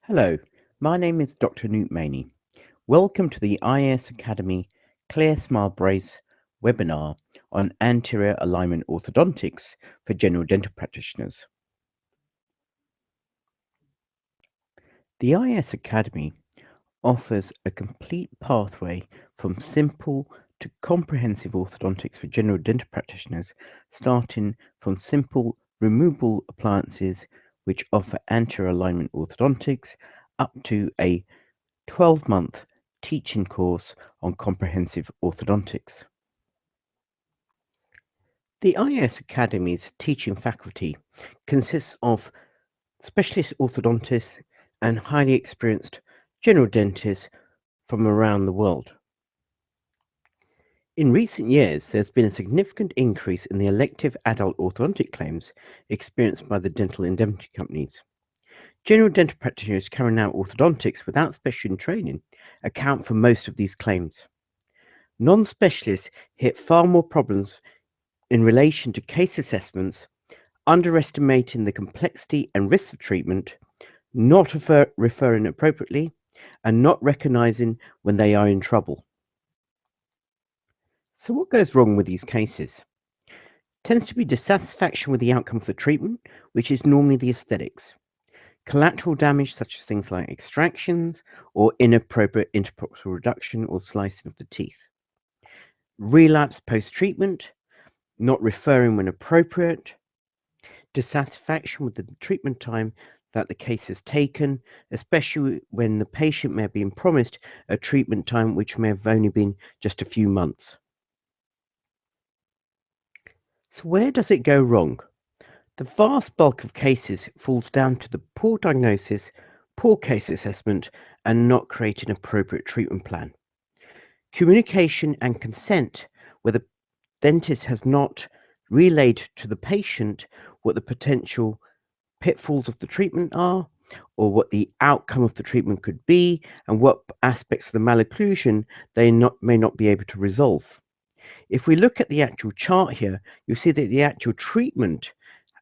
Hello, my name is Dr. Newt Maney. Welcome to the IAS Academy Clear Smile Brace webinar on anterior alignment orthodontics for general dental practitioners. The IAS Academy offers a complete pathway from simple to comprehensive orthodontics for general dental practitioners, starting from simple removable appliances which offer anterior alignment orthodontics up to a 12-month teaching course on comprehensive orthodontics. The IAS Academy's teaching faculty consists of specialist orthodontists and highly experienced general dentists from around the world. In recent years, there's been a significant increase in the elective adult orthodontic claims experienced by the dental indemnity companies. General dental practitioners carrying out orthodontics without specialist training account for most of these claims. Non-specialists hit far more problems in relation to case assessments, underestimating the complexity and risks of treatment, not referring appropriately, and not recognizing when they are in trouble. So what goes wrong with these cases? Tends to be dissatisfaction with the outcome of the treatment, which is normally the aesthetics. Collateral damage such as things like extractions or inappropriate interproximal reduction or slicing of the teeth. Relapse post-treatment, not referring when appropriate, dissatisfaction with the treatment time that the case has taken, especially when the patient may have been promised a treatment time which may have only been just a few months. So where does it go wrong? The vast bulk of cases falls down to the poor diagnosis, poor case assessment, and not creating an appropriate treatment plan. Communication and consent, where the dentist has not relayed to the patient what the potential pitfalls of the treatment are, or what the outcome of the treatment could be, and what aspects of the malocclusion they may not be able to resolve. If we look at the actual chart here, you see that the actual treatment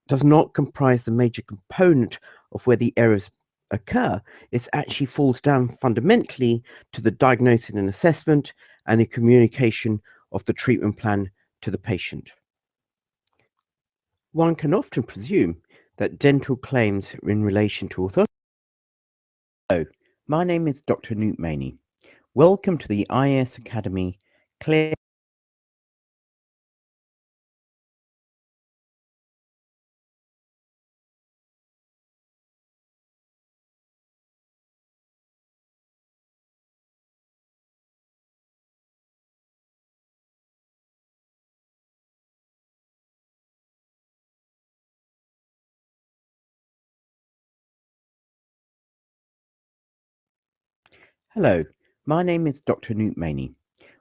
does not comprise the major component of where the errors occur. It actually falls down fundamentally to the diagnosis and assessment and the communication of the treatment plan to the patient. One can often presume that dental claims in relation to orthodontics. Hello, my name is Dr. Newt Maney. Welcome to the IAS Academy Clear. Hello, my name is Dr. Newt Maney.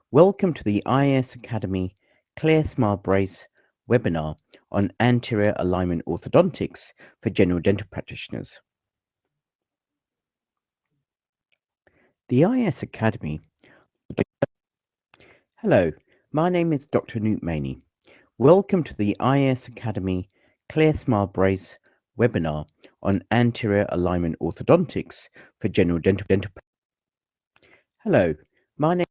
Welcome to the IAS Academy Clear Smile Brace webinar on anterior alignment orthodontics for general dental practitioners. The IAS Academy. Hello, my name is Dr. Newt Maney. Welcome to the IAS Academy Clear Smile Brace webinar on anterior alignment orthodontics for general dental practitioners. Hello, my name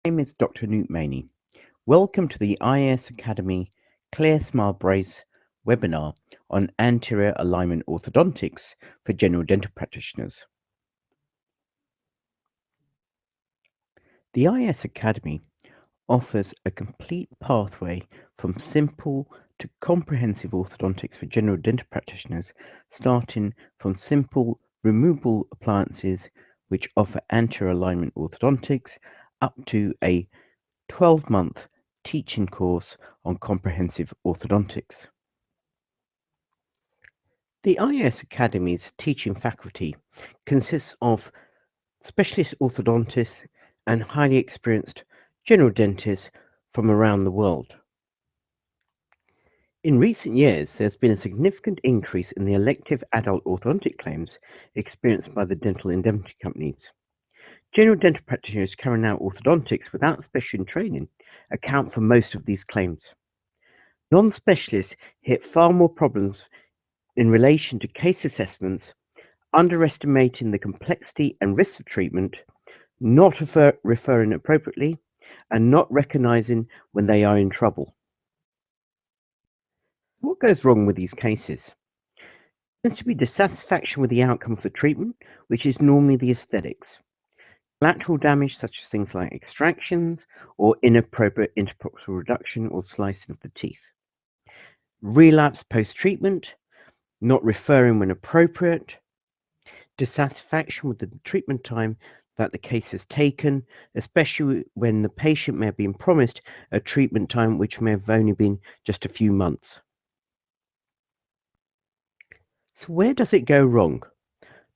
My name is Dr. Newt Maney. Welcome to the IAS Academy Clear Smile Brace webinar on anterior alignment orthodontics for general dental practitioners. The IAS Academy offers a complete pathway from simple to comprehensive orthodontics for general dental practitioners, starting from simple removable appliances which offer anterior alignment orthodontics up to a 12-month teaching course on comprehensive orthodontics. The IAS Academy's teaching faculty consists of specialist orthodontists and highly experienced general dentists from around the world. In recent years, there's been a significant increase in the elective adult orthodontic claims experienced by the dental indemnity companies. General dental practitioners carrying out orthodontics without specialist training account for most of these claims. Non-specialists hit far more problems in relation to case assessments, underestimating the complexity and risks of treatment, not referring appropriately, and not recognizing when they are in trouble. What goes wrong with these cases? There tends to be dissatisfaction with the outcome of the treatment, which is normally the aesthetics. Collateral damage, such as things like extractions or inappropriate interproximal reduction or slicing of the teeth. Relapse post-treatment, not referring when appropriate. Dissatisfaction with the treatment time that the case has taken, especially when the patient may have been promised a treatment time which may have only been just a few months. So where does it go wrong?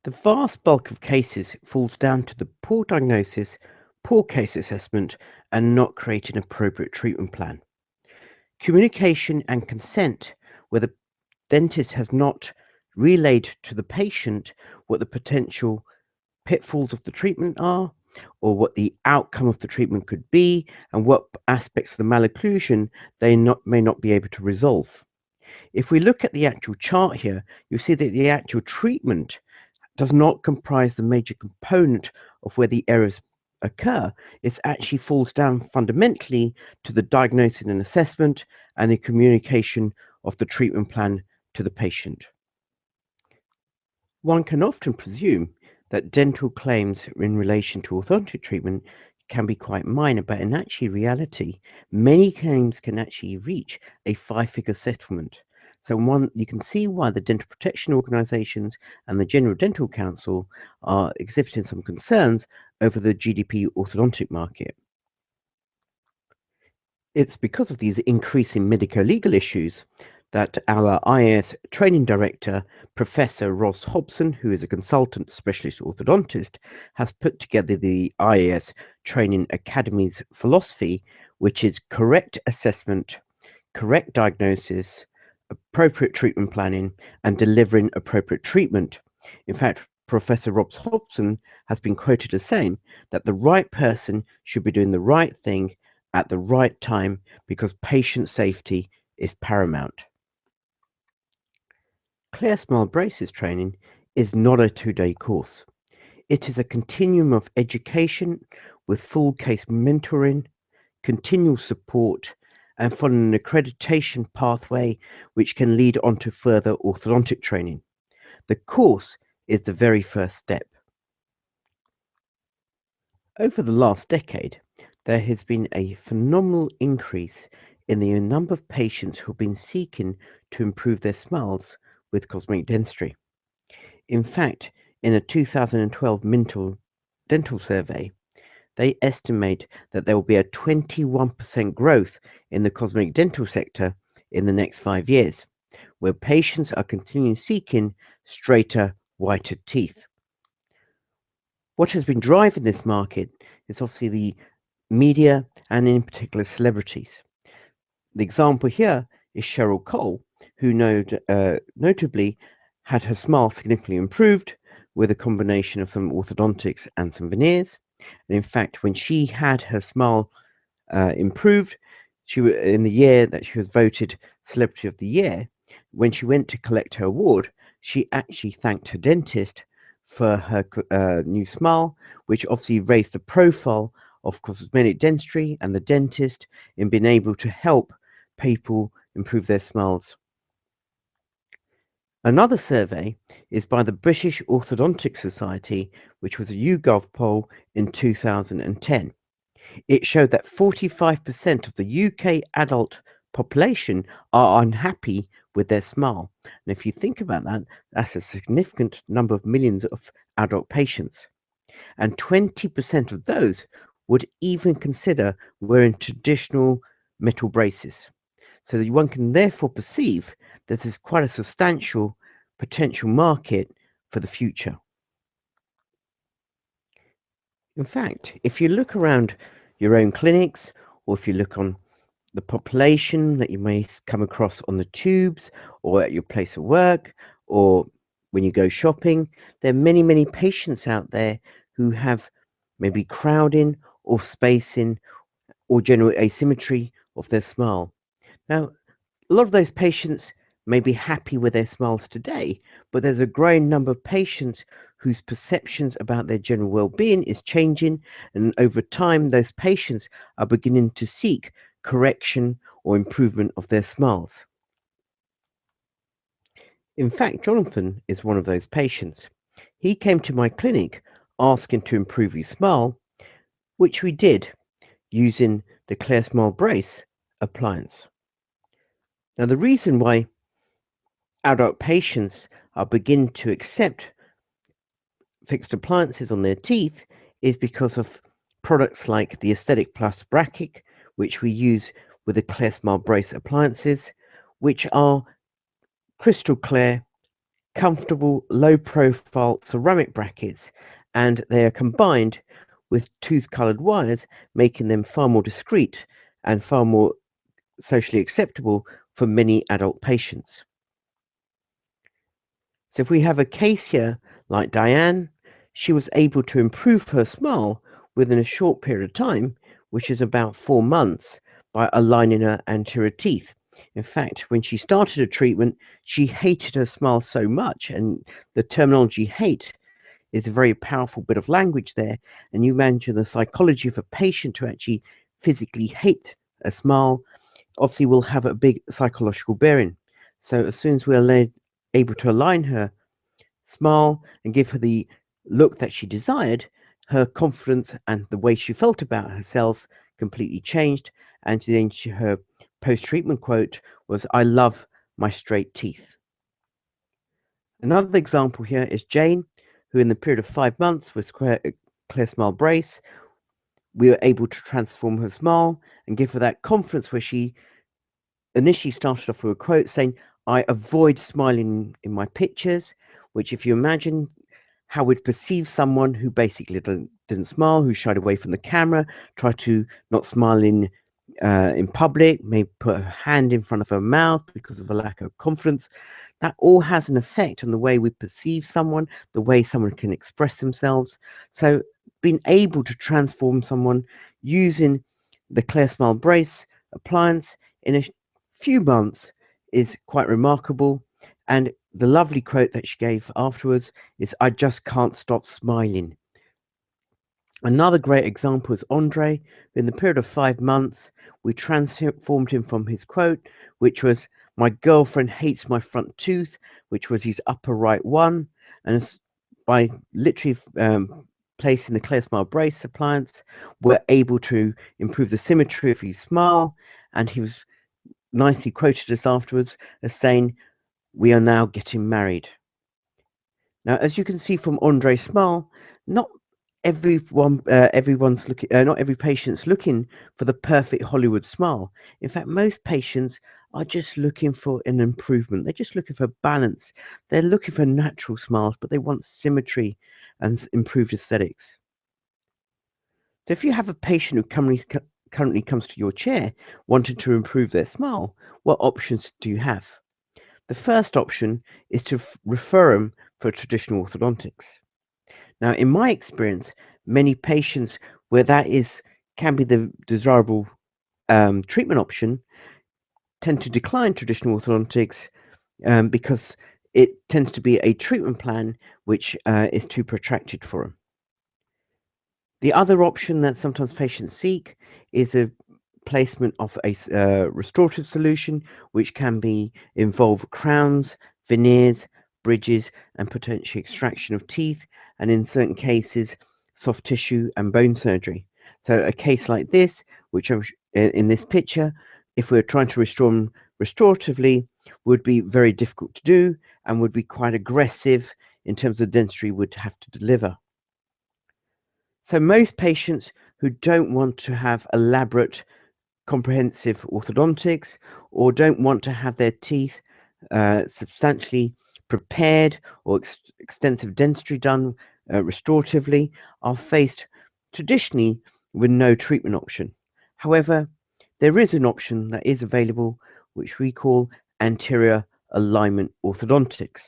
The vast bulk of cases falls down to the poor diagnosis, poor case assessment, and not creating an appropriate treatment plan. Communication and consent, where the dentist has not relayed to the patient what the potential pitfalls of the treatment are, or what the outcome of the treatment could be, and what aspects of the malocclusion they may not be able to resolve. If we look at the actual chart here, you see that the actual treatment does not comprise the major component of where the errors occur. It actually falls down fundamentally to the diagnosis and assessment and the communication of the treatment plan to the patient. One can often presume that dental claims in relation to orthodontic treatment can be quite minor, but in actual reality, many claims can actually reach a 5-figure settlement. So you can see why the dental protection organizations and the General Dental Council are exhibiting some concerns over the GDP orthodontic market. It's because of these increasing medico-legal issues that our IAS training director, Professor Ross Hobson, who is a consultant specialist orthodontist, has put together the IAS Training Academy's philosophy, which is correct assessment, correct diagnosis, appropriate treatment planning, and delivering appropriate treatment. In fact, Professor Ross Hobson has been quoted as saying that the right person should be doing the right thing at the right time because patient safety is paramount. Clear Smile Braces training is not a 2-day course. It is a continuum of education with full case mentoring, continual support, and following an accreditation pathway which can lead on to further orthodontic training. The course is the very first step. Over the last decade, there has been a phenomenal increase in the number of patients who have been seeking to improve their smiles with cosmetic dentistry. In fact, in a 2012 Mintel dental survey, they estimate that there will be a 21% growth in the cosmetic dental sector in the next 5 years, where patients are continuing seeking straighter, whiter teeth. What has been driving this market is obviously the media and in particular celebrities. The example here is Cheryl Cole, who notably had her smile significantly improved with a combination of some orthodontics and some veneers. And in fact, when she had her smile improved, in the year that she was voted Celebrity of the Year, when she went to collect her award, she actually thanked her dentist for her new smile, which obviously raised the profile of cosmetic dentistry and the dentist in being able to help people improve their smiles. Another survey is by the British Orthodontic Society, which was a YouGov poll in 2010. It showed that 45% of the UK adult population are unhappy with their smile. And if you think about that, that's a significant number of millions of adult patients. And 20% of those would even consider wearing traditional metal braces. So that one can therefore perceive that there's quite a substantial potential market for the future. In fact, if you look around your own clinics, or if you look on the population that you may come across on the tubes, or at your place of work, or when you go shopping, there are many, many patients out there who have maybe crowding or spacing or general asymmetry of their smile. Now, a lot of those patients may be happy with their smiles today, but there's a growing number of patients whose perceptions about their general well-being is changing, and over time those patients are beginning to seek correction or improvement of their smiles. In fact, Jonathan is one of those patients. He came to my clinic asking to improve his smile, which we did using the Clear Smile Brace appliance. Now, the reason why adult patients are beginning to accept fixed appliances on their teeth is because of products like the Aesthetic Plus bracket, which we use with the Clear Smile Brace appliances, which are crystal clear, comfortable, low profile ceramic brackets, and they are combined with tooth colored wires, making them far more discreet and far more socially acceptable for many adult patients. So if we have a case here like Diane, she was able to improve her smile within a short period of time, which is about 4 months, by aligning her anterior teeth. In fact, when she started her treatment, she hated her smile so much, and the terminology hate is a very powerful bit of language there. And you mention the psychology of a patient who actually physically hate a smile, obviously will have a big psychological bearing. So as soon as we're able to align her smile and give her the look that she desired, her confidence and the way she felt about herself completely changed. And then her post-treatment quote was, "I love my straight teeth." Another example here is Jane, who in the period of 5 months with Clear Smile Brace, we were able to transform her smile and give her that confidence where she initially started off with a quote saying, "I avoid smiling in my pictures," which if you imagine how we'd perceive someone who basically didn't smile, who shied away from the camera, tried to not smile in public, may put her hand in front of her mouth because of a lack of confidence. That all has an effect on the way we perceive someone, the way someone can express themselves. So being able to transform someone using the Clear Smile Brace appliance in a few months is quite remarkable. And the lovely quote that she gave afterwards is, "I just can't stop smiling." Another great example is Andre. In the period of 5 months, we transformed him from his quote, which was, "My girlfriend hates my front tooth," which was his upper right one. And by literally placing the Clear Smile Brace appliance, we're able to improve the symmetry of his smile. And he was nicely quoted us afterwards as saying, "We are now getting married." Now, as you can see from Andre's smile, not everyone's looking, not every patient's looking for the perfect Hollywood smile. In fact, most patients are just looking for an improvement. They're just looking for balance. They're looking for natural smiles, but they want symmetry and improved aesthetics. So if you have a patient who currently comes to your chair wanting to improve their smile, what options do you have? The first option is to refer them for traditional orthodontics. Now, in my experience, many patients where can be the desirable treatment option tend to decline traditional orthodontics because it tends to be a treatment plan which is too protracted for them. The other option that sometimes patients seek is a placement of a restorative solution, which can involve crowns, veneers, bridges, and potentially extraction of teeth, and in certain cases, soft tissue and bone surgery. So a case like this, which I'm in this picture, if we're trying to restore them restoratively, would be very difficult to do and would be quite aggressive in terms of dentistry would have to deliver. So most patients who don't want to have elaborate comprehensive orthodontics or don't want to have their teeth substantially prepared or extensive dentistry done restoratively are faced traditionally with no treatment option. However, there is an option that is available which we call anterior alignment orthodontics.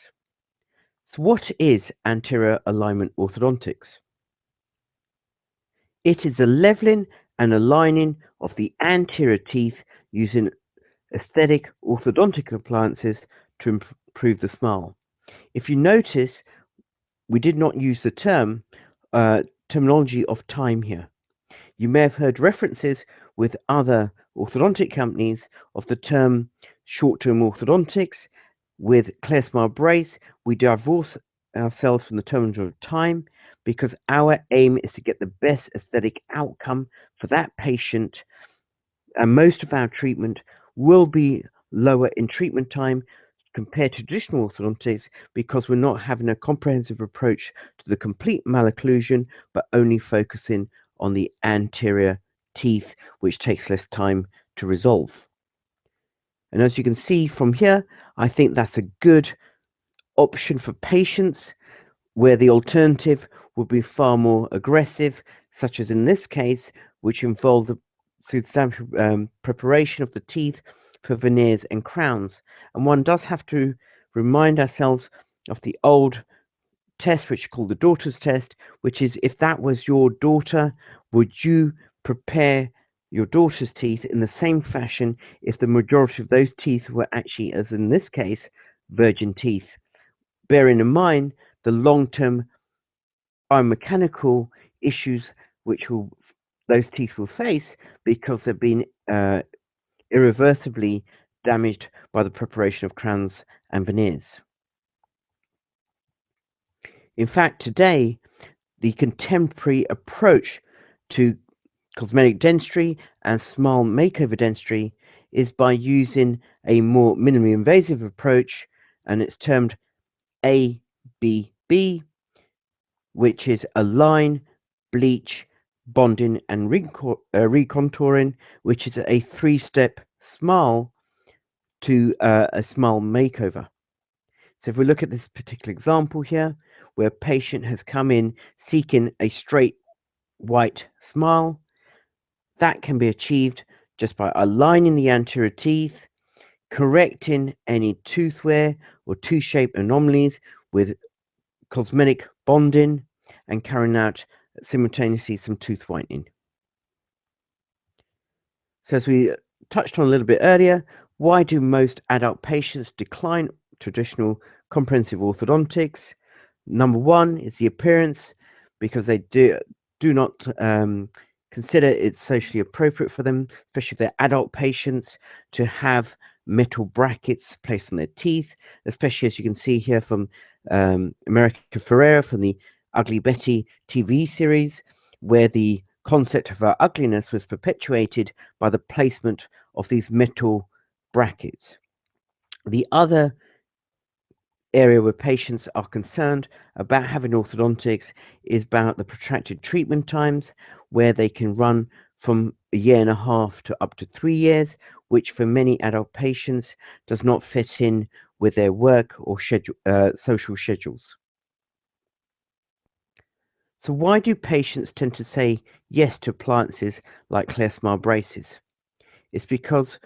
So what is anterior alignment orthodontics? It is the leveling and aligning of the anterior teeth using aesthetic orthodontic appliances to improve the smile. If you notice, we did not use the terminology of time here. You may have heard references with other orthodontic companies of the term short-term orthodontics. With ClearSmile Brace, we divorce ourselves from the terminology of time because our aim is to get the best aesthetic outcome for that patient, and most of our treatment will be lower in treatment time compared to traditional orthodontics because we're not having a comprehensive approach to the complete malocclusion, but only focusing on the anterior teeth, which takes less time to resolve. And as you can see from here, I think that's a good option for patients where the alternative would be far more aggressive, such as in this case, which involved the substantial preparation of the teeth for veneers and crowns. And one does have to remind ourselves of the old test, which is called the daughter's test, which is if that was your daughter, would you prepare your daughter's teeth in the same fashion if the majority of those teeth were actually, as in this case, virgin teeth? Bearing in mind the long-term biomechanical issues which those teeth will face because they've been irreversibly damaged by the preparation of crowns and veneers. In fact, today, the contemporary approach to cosmetic dentistry and smile makeover dentistry is by using a more minimally invasive approach, and it's termed ABB, which is align, bleach, bonding, and recontouring, which is a three-step smile to a smile makeover. So if we look at this particular example here, where a patient has come in seeking a straight white smile, that can be achieved just by aligning the anterior teeth, correcting any tooth wear or tooth shape anomalies with cosmetic bonding, and carrying out simultaneously some tooth whitening. So as we touched on a little bit earlier, why do most adult patients decline traditional comprehensive orthodontics? Number one is the appearance, because they do not consider it socially appropriate for them, especially if they're adult patients, to have metal brackets placed on their teeth, especially as you can see here from America Ferrera from the Ugly Betty TV series, where the concept of our ugliness was perpetuated by the placement of these metal brackets. The other area where patients are concerned about having orthodontics is about the protracted treatment times, where they can run from a year and a half to up to 3 years, which for many adult patients does not fit in with their work or social schedules. So why do patients tend to say yes to appliances like ClearSmile braces? It's because